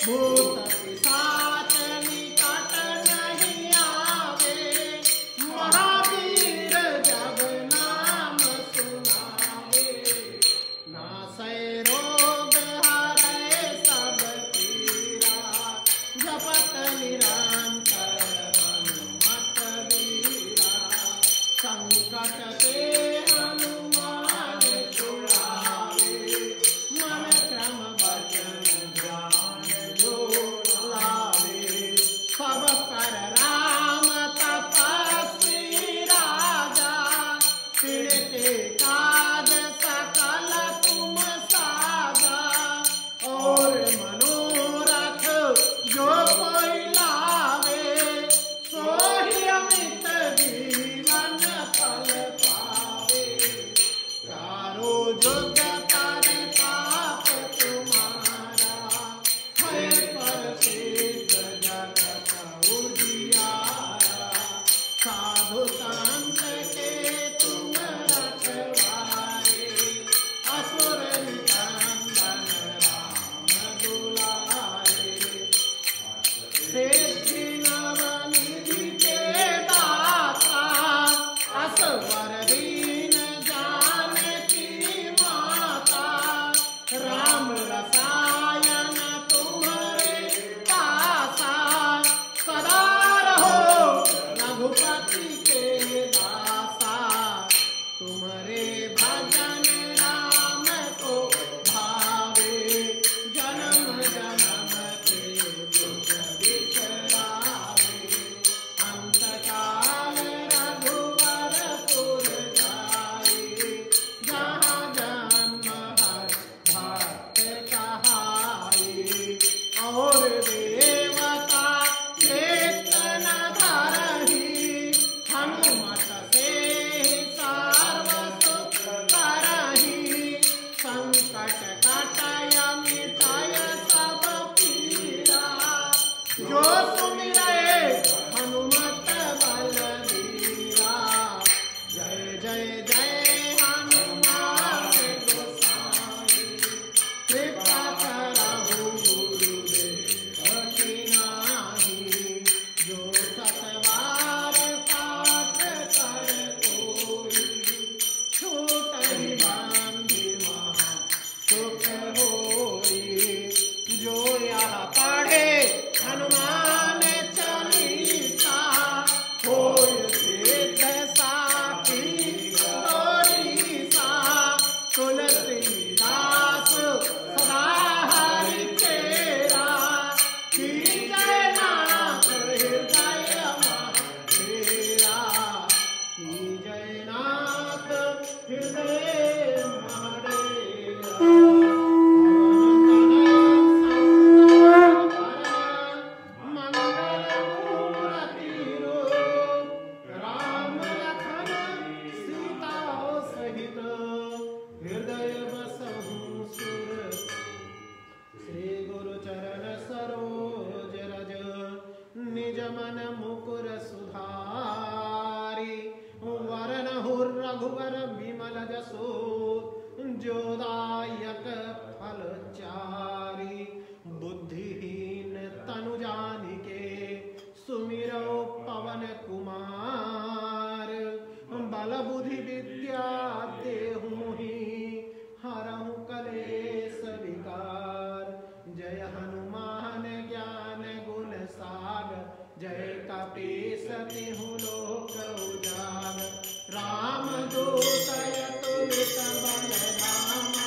भूत पिशाच निरंतर हनुमत वीरा, संकट ते हनुमान छुड़ावे, मन क्रम वचन ध्यान जो लावे। सब पर राम तपस्वी राजा, तिनके काज सकल तुम साजा। और मनोरथ जो कोई लावे, सोहि अमित जीवन फल पावे। चारों जुग परिताप तुम्हारा, है प्रसिद्ध जगत उजियारा। साधु संत के तुम रखवारे, असुर निकंदन राम दुलारे। सिद्धि नवनिधि के दाता, असवर दीन जानकी माता। राम रसायन तुम्हारे पासा, सदा रहो रघुपति के दासा। तुम्हारे भजन राम को भावे, जन्म जन्म के दुख बिसरावे। अंत काल रघुवरपुर जाए, जहाँ जन्म हर भक्त कहाए। और देवता चेतन धरहि, हनुमत से सर्व सुख करहि। संकट कटय मिटय सब पीरा, जो सुमिरै हनुमत बलबीरा। जय जय जय हनुमान गोसाई, कृपा करहु गुरुदेव की नाहि। जो सतबार पाठ कर कोई, छूटहि बंदी महा सुख होई। जो यह पढ़े हनुमान चालीसा, होय सिद्ध साखी गौरीसा। तुलसीदास सदा हरि चेरा, कीजय नाथ हृदय महाडेरा। कीजय नाथ हृदय महाडेरा। हृदय बसहु सुर, श्री गुरु चरण सरोज रज। निज मन मुकुर सुधारि, वरनहु रघुवर विमल जसु। जोदायक फल चारि, बुद्धिहीन तनु जानिके। सुमिरौ पवन कुमार, बल बुद्धि विद्या देहु मोहि। हरहु कलेश विकार, जय हनुमान ज्ञान गुण सागर। जय कपीस तिहु लोक उजागर, राम दूतय तुलित बलधामा।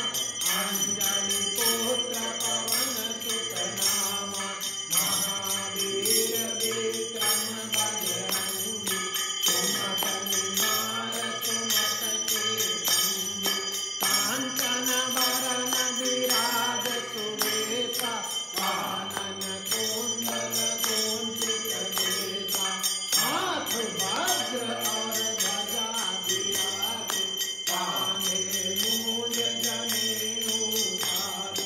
अंजनी पुत्र पवन सुत नामा, महावीर विक्रम बजरंगी। सुमत निवार सुमत के संगी, कांचन वरण विराज सुवेशा। कानन कुंडल कुंचित केसा, हाथ वज्र और ध्वजा विराज। कांधे मूंज जनेऊ साज,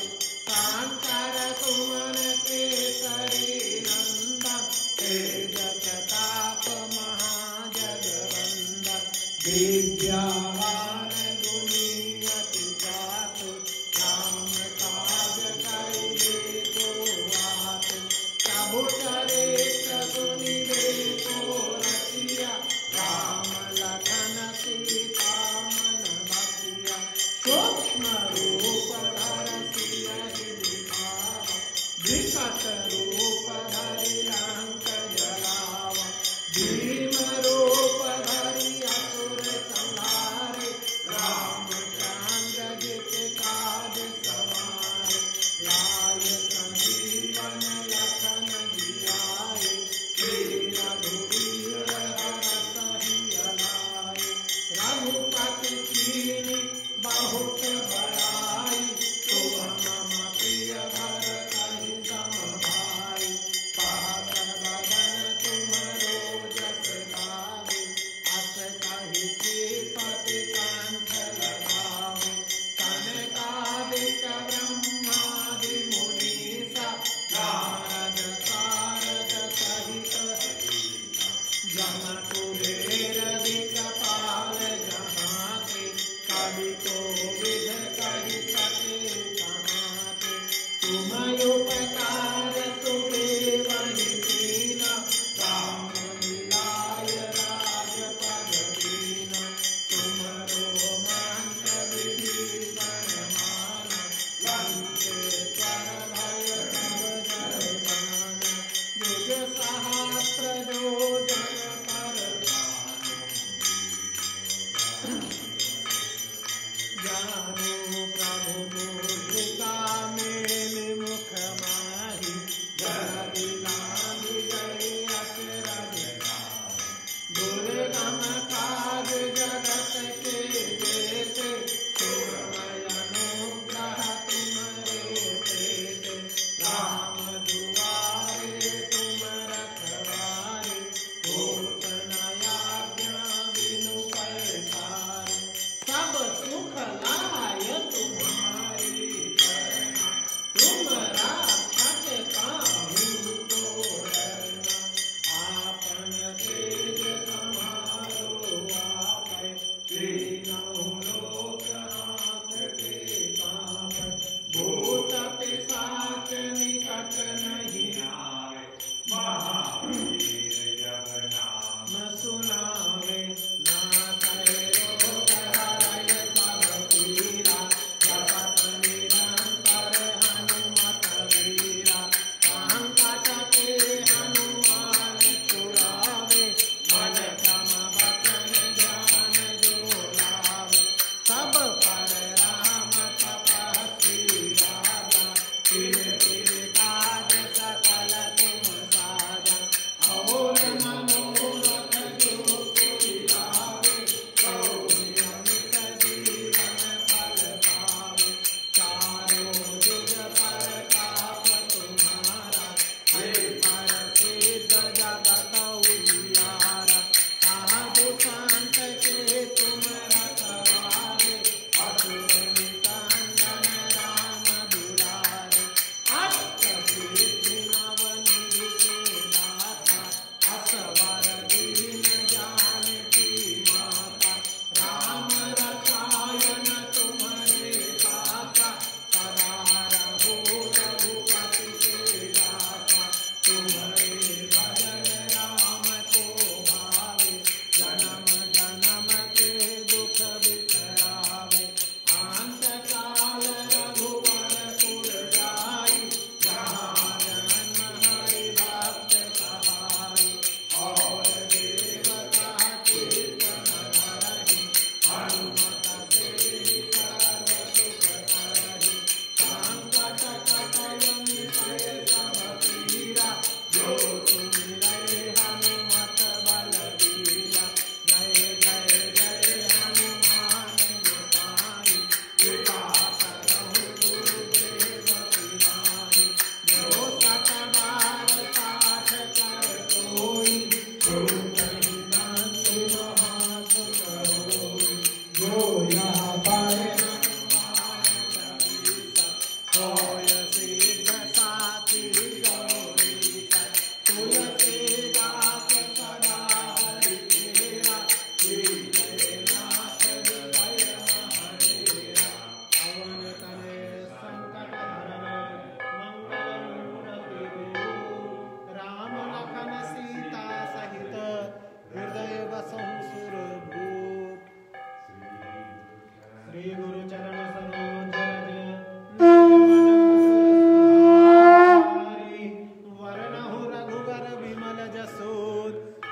शंकर सुमन केसरी नंदन। तेज प्रताप महाजगवंदन, विद्यावान गुणी अति चातुर। राम काज करिबे को आतुर, प्रभु चरित्र सुनिबे को रसिया। राम लखन सीता मन बसिया, सूक्ष्म रूप धरि सियहि दिखावा। विकट रूप धरि लंका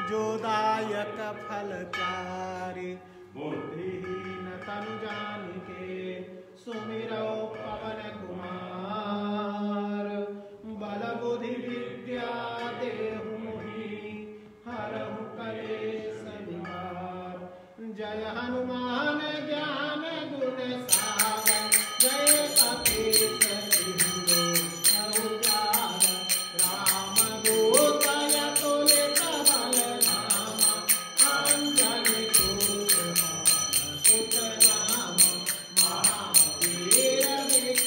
जोदायक फलचारी बुद्धिहीन तनु जानिके सुमिरो पवन कुमार बल बुद्धि विद्या देहु मोहि हरहु कलेश विकार जय हनुमान ज्ञान गुण सागर जय कपीस सिंधु उजागर राम दूत अतुलित बल धामा अंजनी पुत्र पवन सुत नामा महावीर विक्रम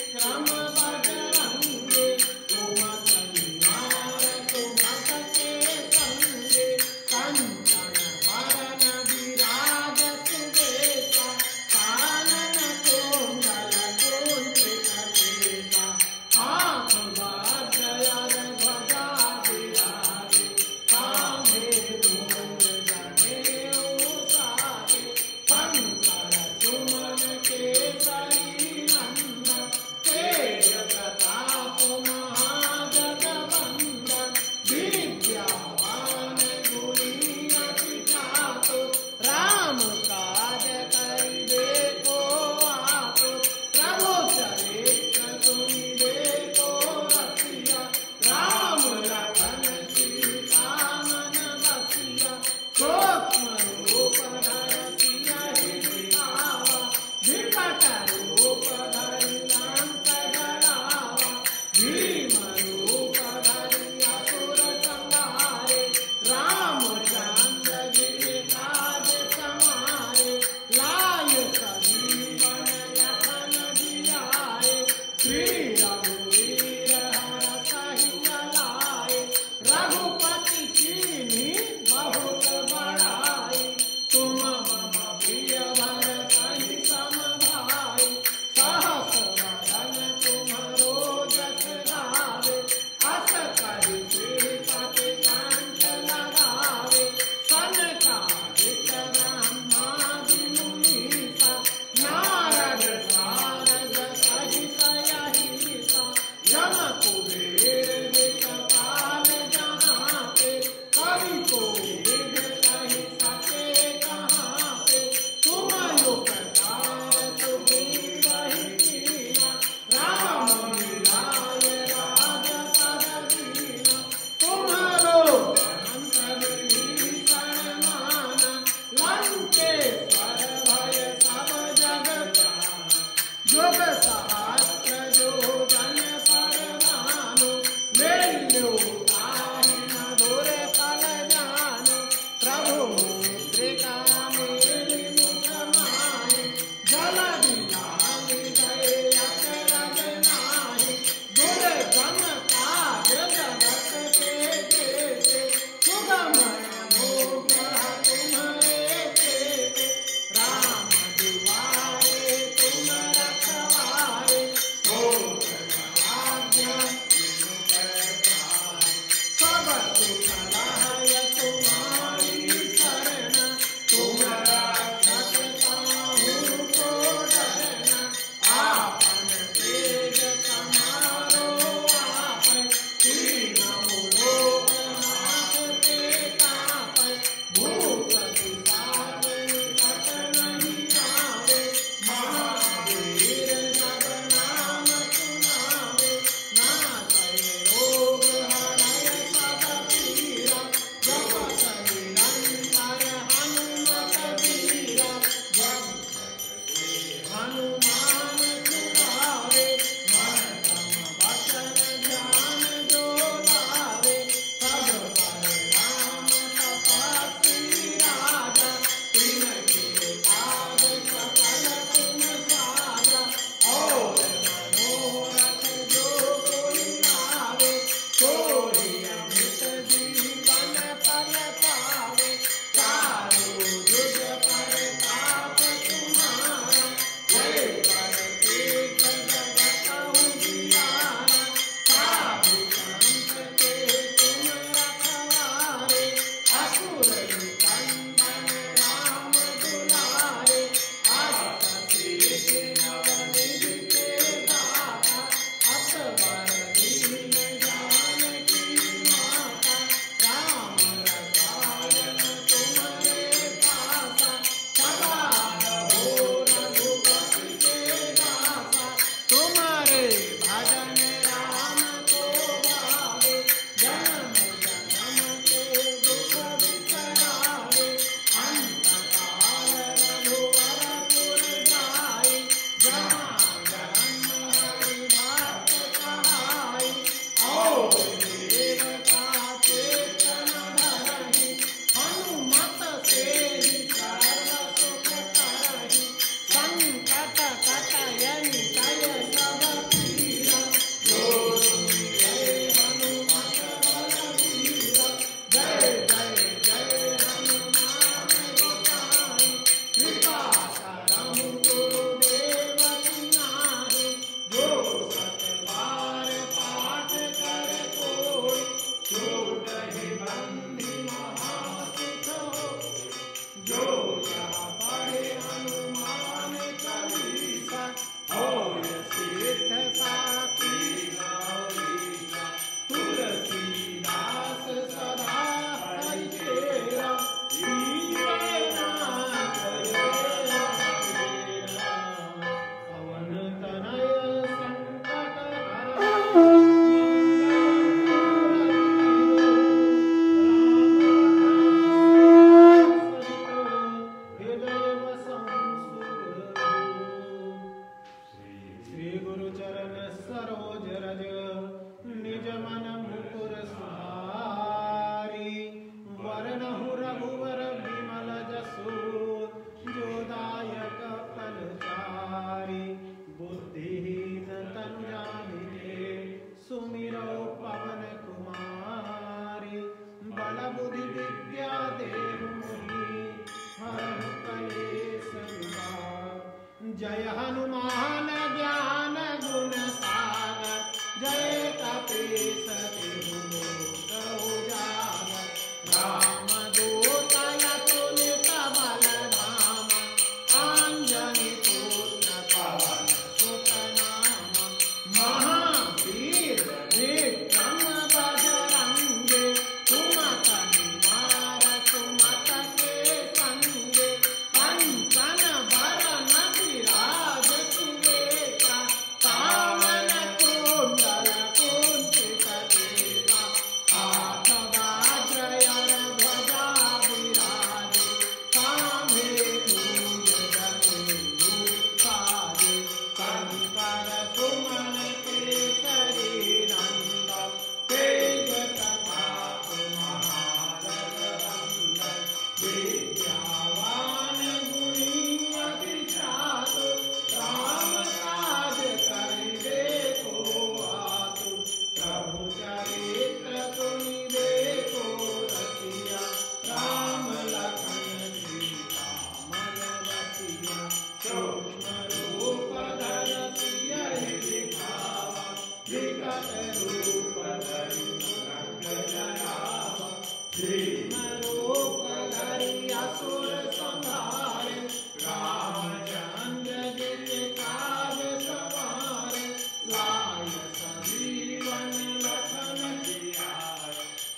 रूप धरि असुर संहारे रामचंद्र जी काज सवारे लाय संजीवन लखन जियाए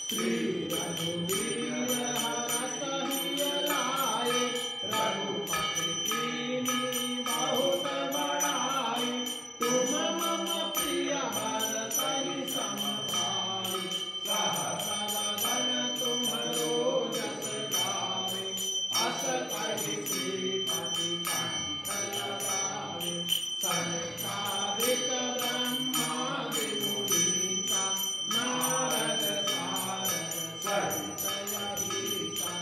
श्री रघुवीर हरष लाए रघुपति कीन्ही बहुत बड़ाई तुम मम प्रिय भरतहि सम भाई सहस वदन तुम्हरो जस गावे अस कहि श्रीपति कंठ लगावे सनकादिक ब्रह्मादि मुनीसा नारद सारद सहित अहिसा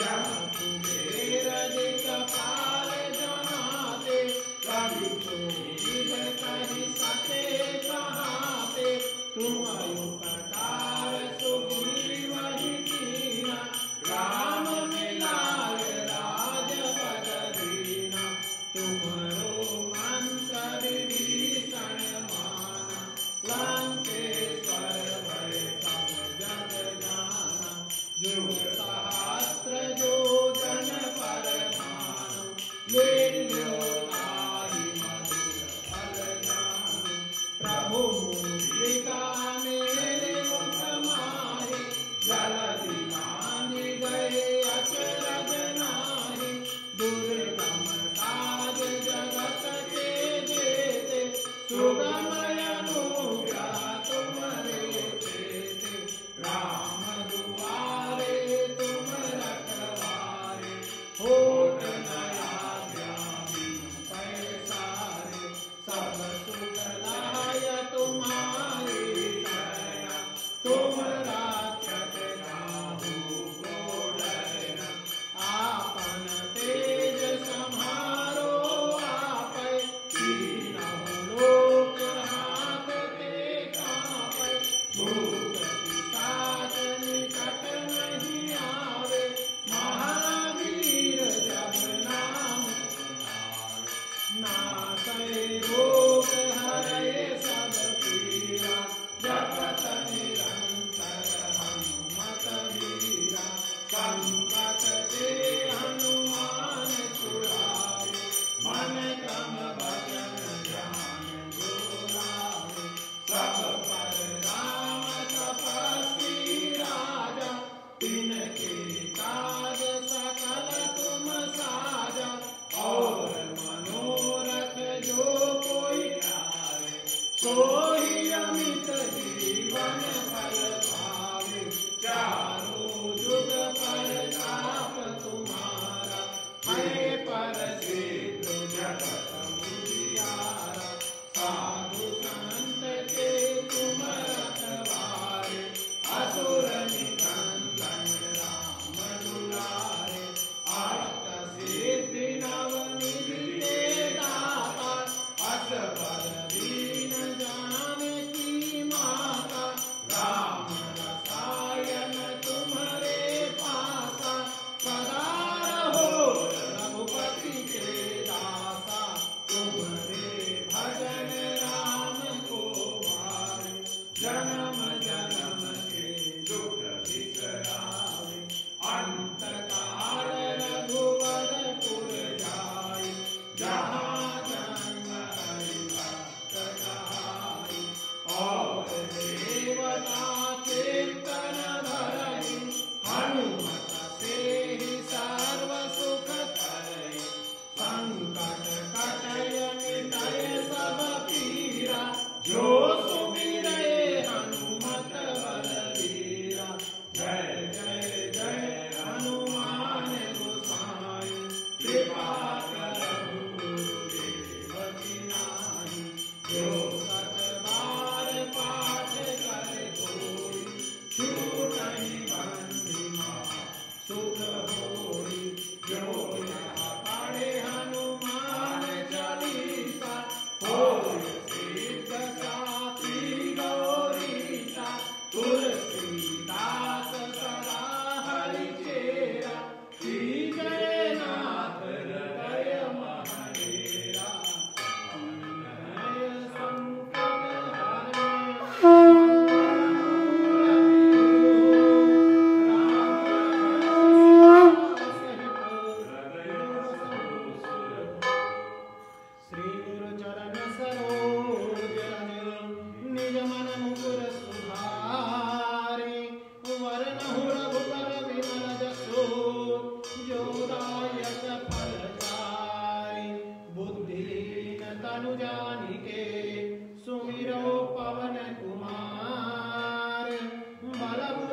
यम कुबेर दिक्पाल जहाते कवि कोविद कहि सके कहाते तुम उपकार सुग्रीवहि कीन्हा राम मिलाय राजपद दीन्हा तुम्हरो मंत्र विभीषण माना लंकेश्वर भय सब जग जाना जुग सहस्त्र योजन पर भानु लील्यो ताहि मधुर फल जानु प्रभु मुद्रिका मेरे मुख माहि जलधि लांघि गए अचरज नाहि दुर्गम काज जगत के जेते सुगम अनुग्रह तुम्हरे तेते राम दुआरे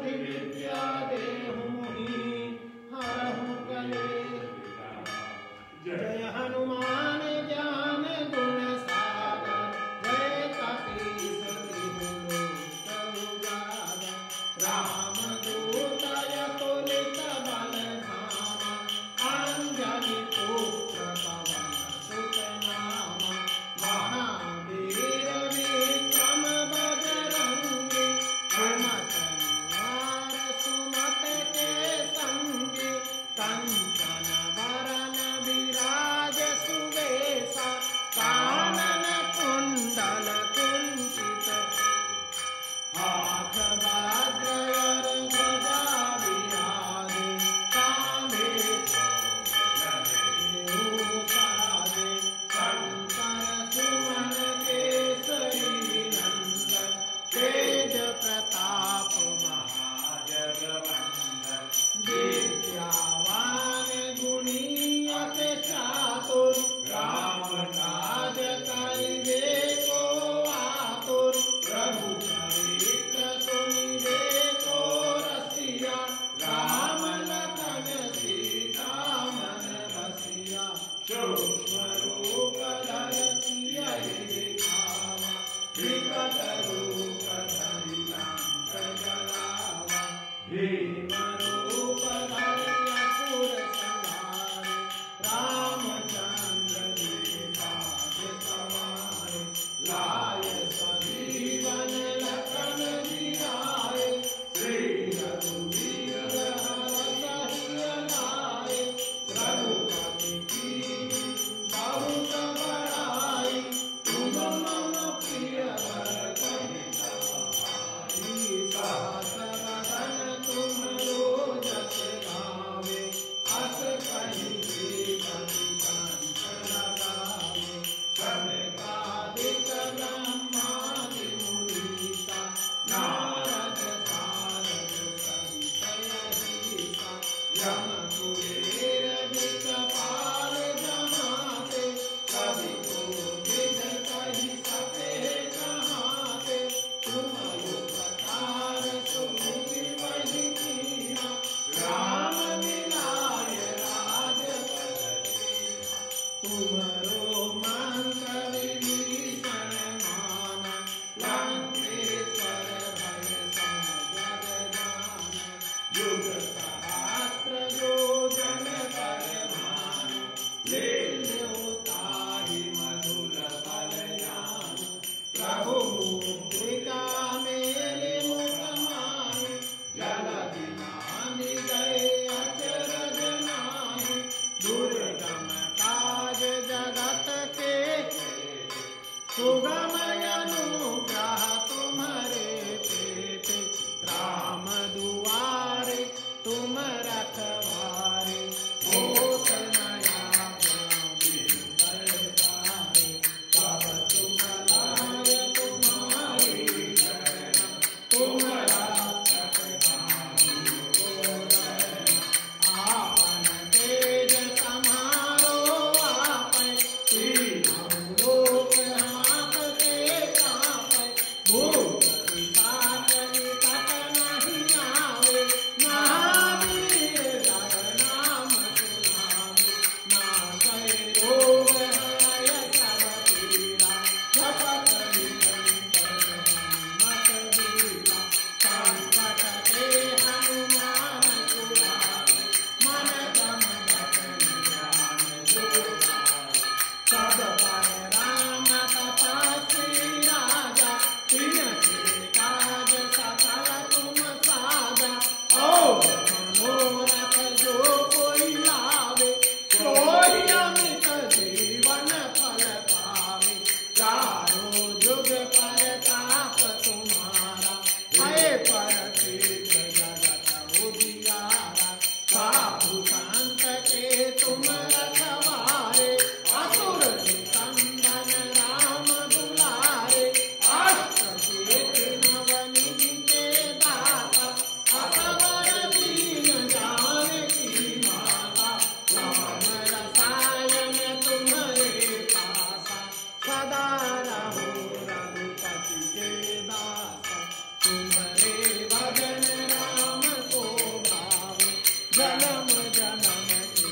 बुद्धि विद्या देहु मोहि हरहु कलेश जय हनुमान ज्ञान गुण सागर जय कपीस तिहु लोक उजागर रामदूत अतुलित बल धामा अंजनी पुत्र पवन सुत नामा महावीर विक्रम बजरंगी सुमत निवार सुमत के संगी कंचन वरन विराज सुवेशा कानन कुंडल कुंचित हाथ वज्र ध्वजा विराजे कांधे साजे शंकर सुमन केसरी नंदन तेज प्रताप महाजगवंदन विद्यावान गुणी अति चातुर राम काज करिबे को आतुर प्रभु चरित्र सुनिबे को रसिया राम लखन सीता मन बसिया सूक्ष्म रूप धरि सियहि दिखावा विकट रूप धरि लंक जलावा भीम रूप धरि असुर संहारे रामचंद्र जी काज सवारे लाय सजीवन लखन जियाए श्री रघुवीर हरहि लाए रघुपति कीन्हि बहुत बड़ाई तुम मम प्रिय भरत भाई सहस बदन तुम्हरो जस गावे अस कहि श्रीपति कंठ लगावे सनकादिक ब्रह्मादि मुनीसा नारद सारद सहित अहिसा यम कुबेर दिक्पाल जमाते कवि कोविद कहि सके कहाते तुम उपकार सुनि वही कीन्हा राम मिलाय राजपद देहा तुमरो मंत्र विभीषण माना लंकेश्वर भय सब जग जाना युग सहस्त्र जो जन्म जन्म के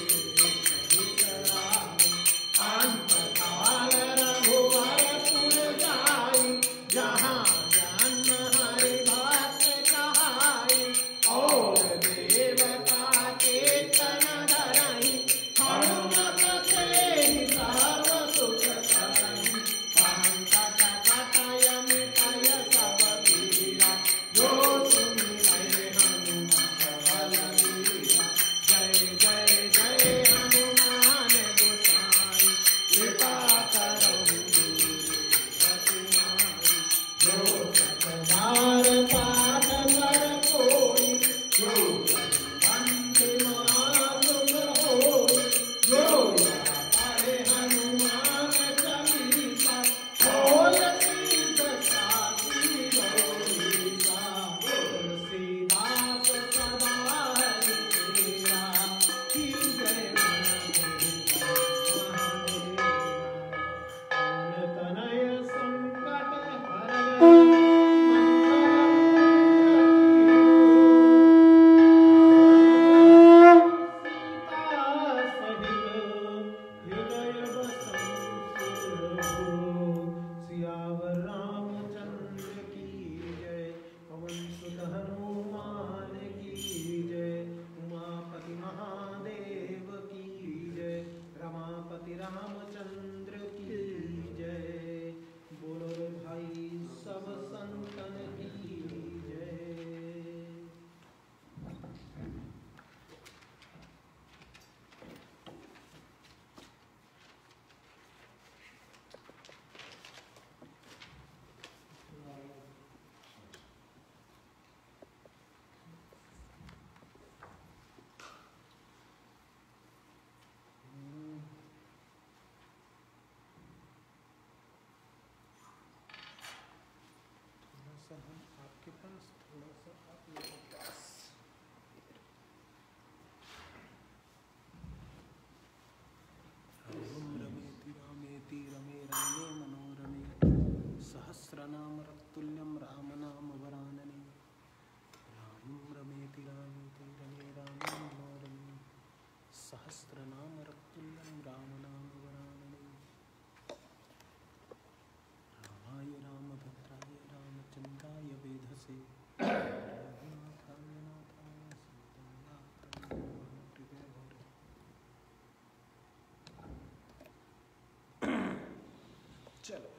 हितराई अंत काल रघुवरपुर जाई जहाँ जन्म हरि भक्त कहाई और देवता चेतन धरई हनुमत से सर्व सुख करई संकट कटय मिटय सब पीड़ा जो सुमिरै हनुमत बलबीरा जय जय जय हनुमान गोसाई कृपा करहु रघुनाई जो सतबार पाठ कर कोई जो बंदि महासुख होई जो पढ़े हनुमान चालीसा होय सिद्ध साखी गौरीसा तुलसीदास सदा हरि तेरा की जय मन तनय संकट हरय सियावर रामचंद्र की जय पवन सुत हनुमान की जय उमापति महादेव की जय रमापति रामचंद्र की जय बोलो रे भाई सब संतन की जय। थोड़ा सा हम आपके पास थोड़ा सा आप मेरे पास ओम रमेति रामेति रमे रामे मनोरमे सहस्रनाम तत्तुल्यं राम नाम वरानने रामं रमेति रामेति रमे रामे मनोरमे सहस्रनाम तत्तुल्यं राम नाम वरानने रामाय रामभद्राय रामचंद्राय वेधसे रघुनाथाय नाथाय सीतानाथाय हृदय भरे। चलो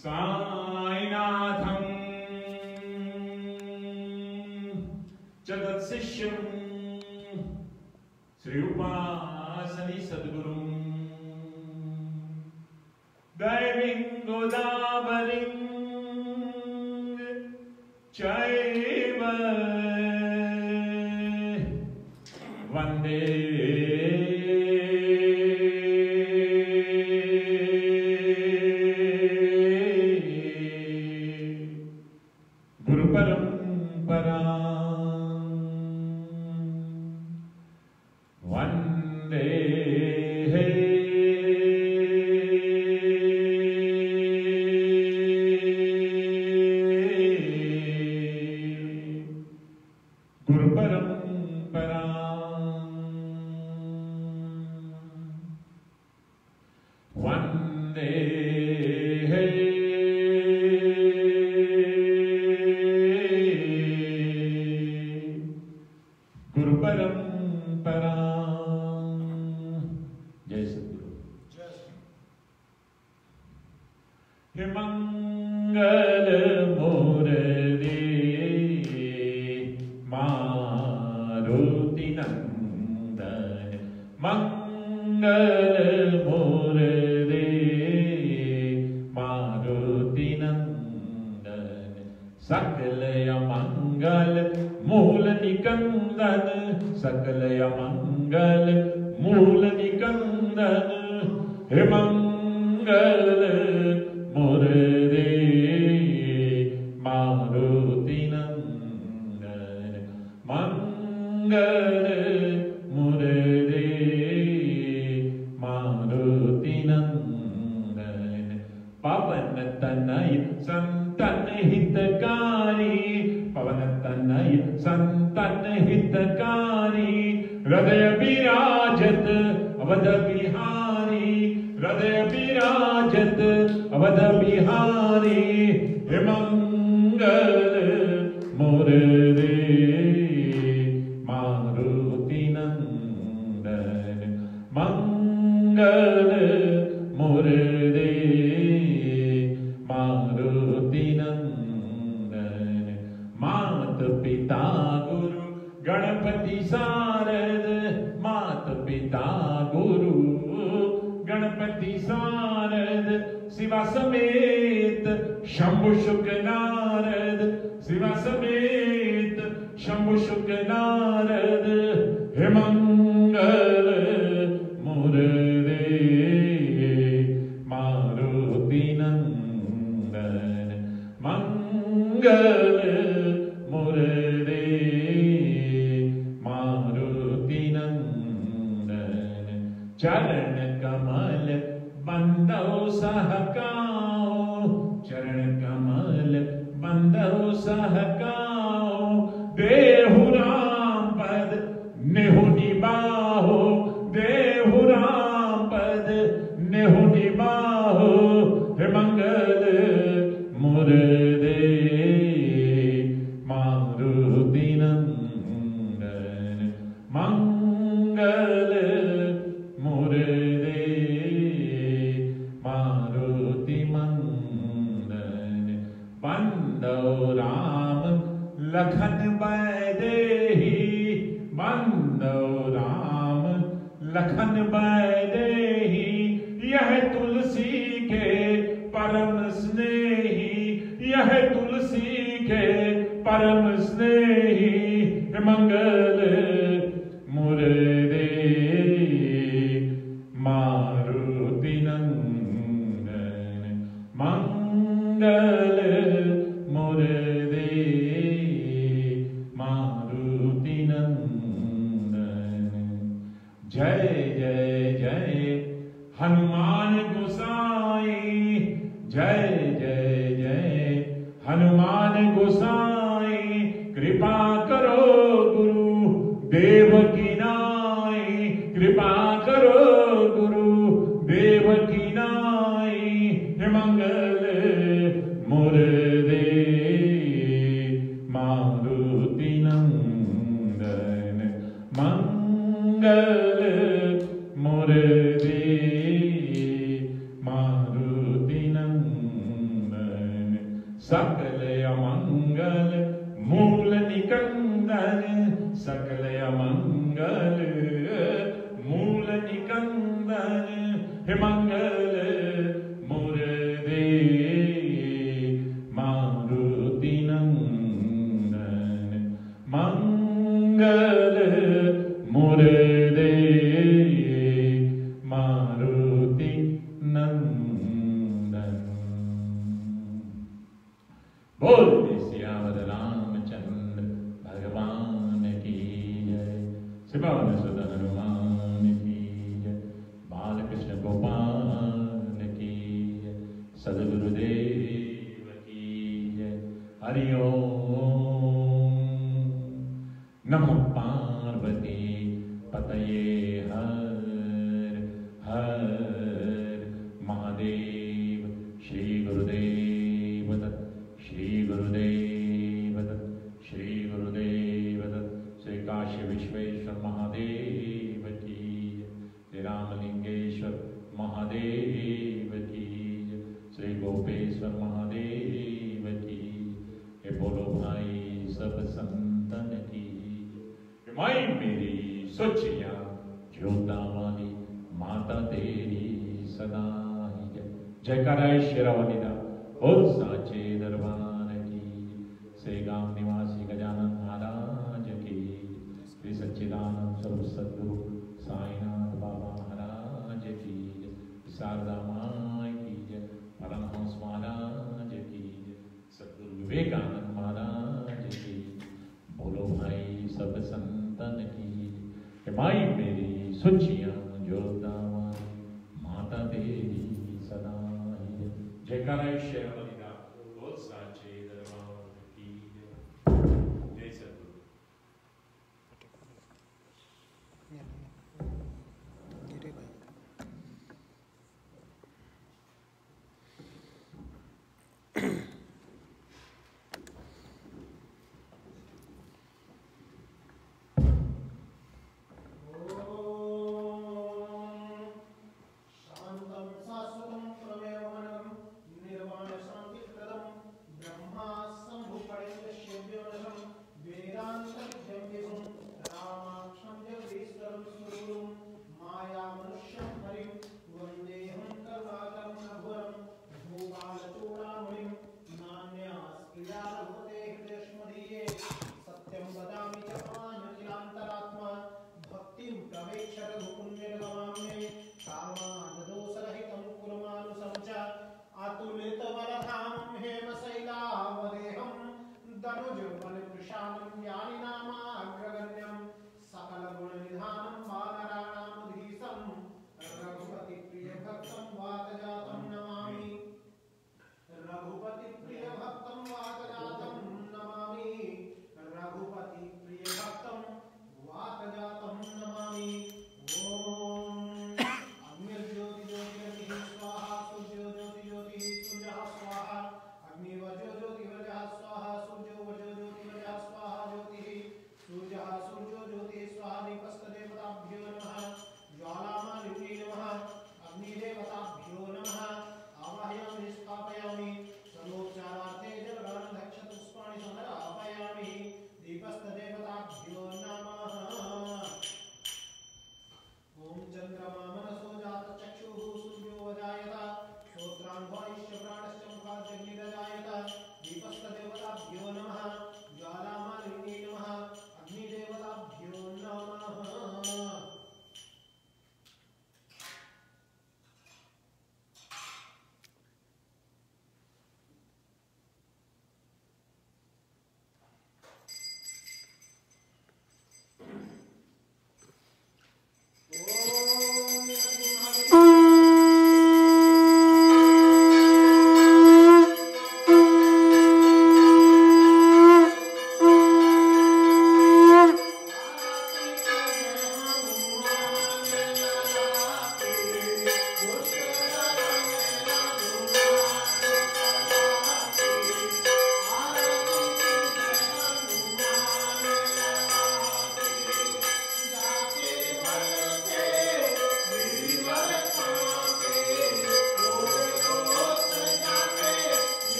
साईनाथं जगत्शिष्यं श्री उपासनी सद्गुरुं दैवीं गोदावरीं चैव वन्दे गुरुपरंपरा वन्दे गुरुपरंपरा वन्दे गुरुपरंपरा। जय सद्गुरु। हे मंगल मूर्ति मारुति नंदन मंगल मूर्ति मारुति नंदन सकल मंगल मूल निकंदन सकल मंगल मूल निकंदन हे मंगल मुररे मारुति नंदन मंगल मुरदे मारुति नंदन पवन तनय संतन हितकारी पवन तनय संतन हितकारी हृदय विराजत अवध बिहारी हृदय विराजत अवध बिहारी हे मंगल मुरदे मारुति नंदन मंगल मुरदे मारुति नंदन मात पिता गुरु गणपति सारद मात पिता गुरु गणपति सारद शिवा समेत शंभु शुक नारद शिवा समेत शंभु शुक नारद हे मंगल मुरदे मारुति नंदन मंगल मुरदे मारुति नंदन चरण कमल बंदो सहकाओ चरण कमल बंदो सहकाओ देहु राम पद नेहु निबाहो देहु राम पद नेहु निबाहो हे मंगल मुरदे मारुति नंदन मंगल मुरदे मारुति मंदन बंदो राम लखन बैदेही बंदो राम लखन बैदेही यह तुलसी के परम स्नेही यह तुलसी के परम स्नेही मंगल मुरदे मारुति नंदन मंगल मुरदे मारुति नंदन जय जय जय हनुमान गोसाई जय जय जय हनुमान गोसाई कृपा करो गुरु देव की नाई कृपा करो गुरु देव की नाई हे मंगल मुरदे मारुति नंदन मंगल मुरदे मारुति नंदन सकल अमंगल मूल निकंदन सकल अमंगल मूल निकंदन हे मंगल मुरदे मारुति नंदन मंगल मुरदे मारुति नंदन बोल सियावर रामचंद्र भगवान की जय सिपावन सुदन हनुमान की जय बालकृष्ण गोपाल की जय सदगुरुदेव की जय हरि ओम नमः पार्वती पतये हर हर महादेव श्री गुरुदेव दत्त श्री गुरुदेव दत्त श्री गुरुदेव दत्त श्री काशी विश्वेश्वर महादेव की श्री रामलिंगेश्वर महादेव की श्री गोपेश्वर महादेव की ये बोलो भाई सब संतन की माई मेरी सोचिया ज्योता वाली माता तेरी सदा ही जय जयकारा शेरावालीदा बोल साचे दरबार की श्री गांव निवासी गजानन महाराज की श्री सच्चिदानंद स्वरूप सद्गुरु साईनाथ बाबा महाराज की शारदा माई की जय परमहंस महाराज की जय सद्गुरु विवेकानंद महाराज की बोलो भाई सब संत संतन की। हे माई मेरी सुचिया जोदावन माता तेरी सदा ही। जयकारा शेरावाली दा बोल साचे दरबार की जय। जय सद्गुरु। शांतं शाश्वतं प्रमेयमनघं निर्वाणशान्तिं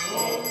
Thank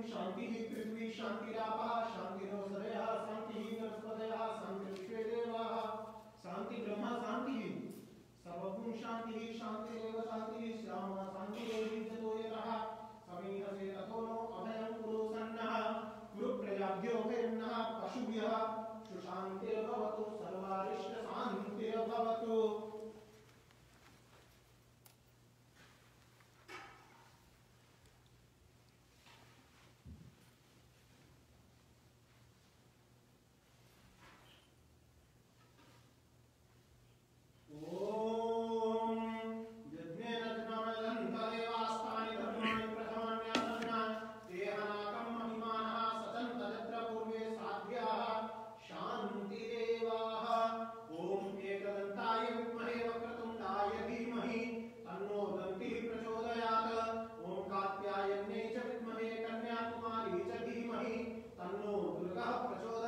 शांतिः पृथ्वी शान्तिरापः शान्तिरोषधयः शान्तिः वनस्पतयः शान्तिर्विश्वे देवाः शान्ति ब्रह्म शान्तिः सर्वभूम शान्तिः शान्तिरेव शान्तिः श्यामा शान्तिरेव जतो यतः समीहसे ततो नो अभयं कुरु सन्नः कुरु प्रजाभ्यो भयन्नः पशुभ्यः सुशान्तिर्भवतु सर्वारिष्टशान्तिर्भवतु। तन्नो दुर्गा प्रचोदयात्।